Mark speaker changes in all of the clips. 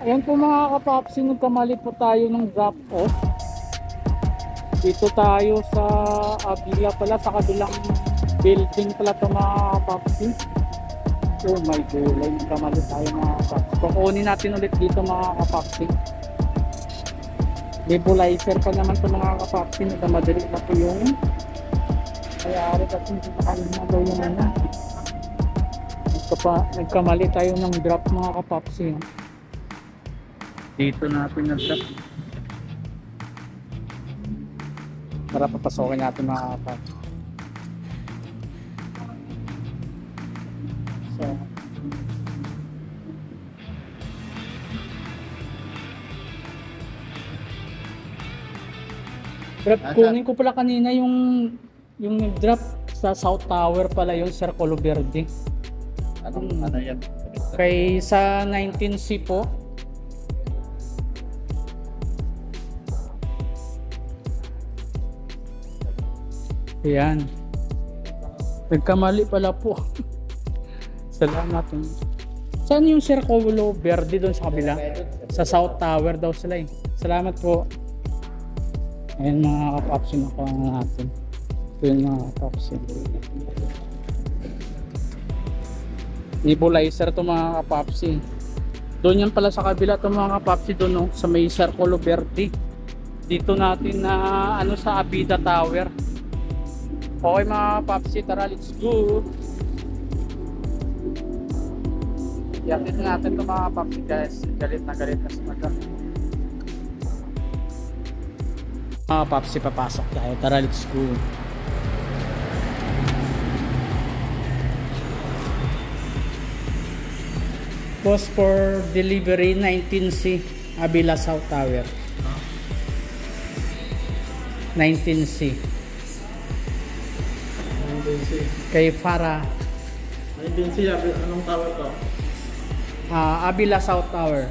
Speaker 1: Ayan po mga kapapsi, nagkamali po tayo ng drop off. Dito tayo sa Avila pala, sa kabilang building pala ito mga kapapsi. Oh my god, nagkamali tayo mga kapapsi. Kukunin natin ulit dito mga kapapsi. Nebulizer pa naman ito mga kapapsi, nagkamadali na po yung mayari kasi hindi nakalina daw yung ano. Nagkamali tayo ng drop mga kapapsi. Dito natin nag-drop para papasokin natin mga kapapsi. So, drop, kunin ko pala kanina yung drop sa South Tower pala yung Circulo Verde.
Speaker 2: Ano yan?
Speaker 1: Kay sa 19C po. Ayan. Nagkamali pala po. Salamat. Saan yung Circulo Verde doon sa kabila? Sa South Tower daw sila eh. Salamat po. Ayan mga kapapsi, nakuha na natin. Ito yung mga kapapsi. Nebulizer to mga kapapsi. Doon yan pala sa kabila to mga kapapsi, doon no, sa may Circulo Verde. Dito natin na ano sa Abida Tower. Okay mga kapapsi, tara let's go. Yakin natin to mga kapapsi guys. Galit na si madam. Mga kapapsi, papasok tayo. Tara let's go. Post for delivery 19C Avila South Tower. 19C
Speaker 2: 19C.
Speaker 1: kay Farah.
Speaker 2: 19C, anong tower to?
Speaker 1: Avila South Tower.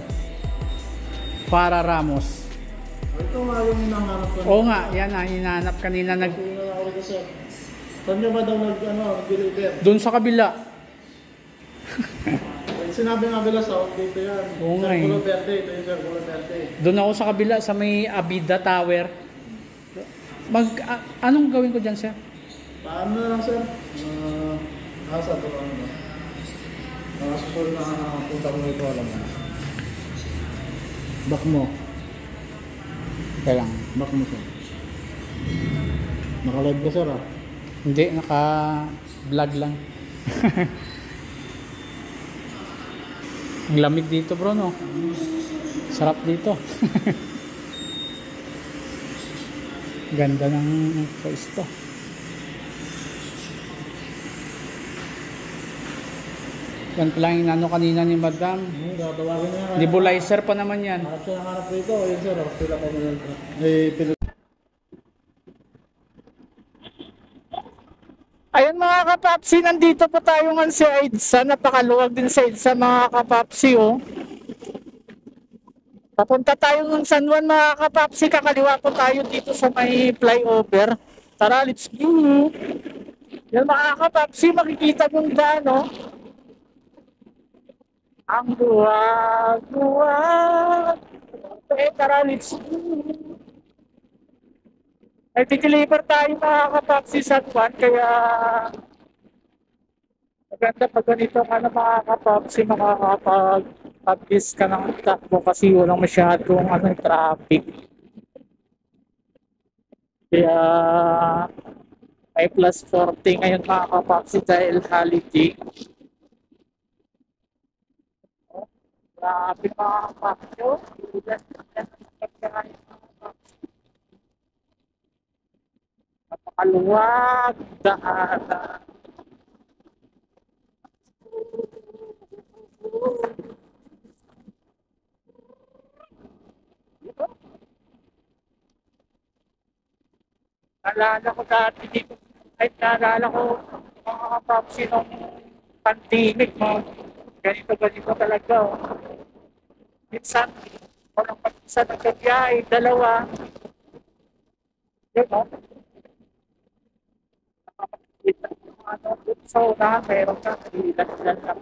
Speaker 1: Farah Ramos.
Speaker 2: Ito nga yung hinahanap ko.
Speaker 1: Oo nga, yan ang hinahanap kanina.
Speaker 2: Tingnan ako dito sir. Saan nyo ba daw nag-deliver?
Speaker 1: Doon sa kabila.
Speaker 2: Sinabi nga bila sa dito yan.
Speaker 1: Oo nga eh.
Speaker 2: Circulo Verde, ito yung Circulo Verde.
Speaker 1: Doon ako sa kabila sa may Abida Tower. Anong gawin ko dyan, sir?
Speaker 2: Paano na lang sir? Nasa ito ano ba? School na punta ko ito alam mo. Back mo.
Speaker 1: Kailangan.
Speaker 2: Back mo sir. Naka-live ka sir ah?
Speaker 1: Hindi, naka-vlog lang. Ang lamig dito bro, no? Sarap dito. Ganda ng pwesto. Yan pala yung inano kanina ni madam.
Speaker 2: Tatawagin na yan.
Speaker 1: Nebulizer pa naman yan.
Speaker 2: Harap siya ng harap dito. Ayun sir, pila pa mo yan.
Speaker 1: Ayan mga kapapsi, nandito po tayo nga sa EDSA. Napakaluwag din sa EDSA mga kapapsi, oh. Papunta tayo ng San Juan mga kapapsi. Kakaliwa po tayo dito sa may flyover. Tara, let's go. Yan mga kapapsi, makikita mong daan, oh. Ang luwag-luwag. Tara, let's go. Nag-deliver tayo mga kapapsi San Juan, kaya maganda pag ganito ka na mga kapapsi, makakapag-abis ka ng takbo kasi walang masyadong traffic. Kaya ay plus 40 ngayon mga kapapsi dahil holiday. Grabe mga kapapsi. Napakaluwag daan. Naalala ko dati dito, ay naalala ko mga kapapsi nung pandemic, ganito talaga. Oh. Minsan, walang pag-isa ng gabiyahe, dalawa. Diba? So, meron ka, ilan lang.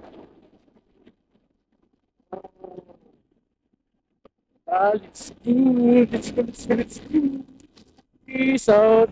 Speaker 1: Let's go. Let's go. Let's go. Let's go. Peace out.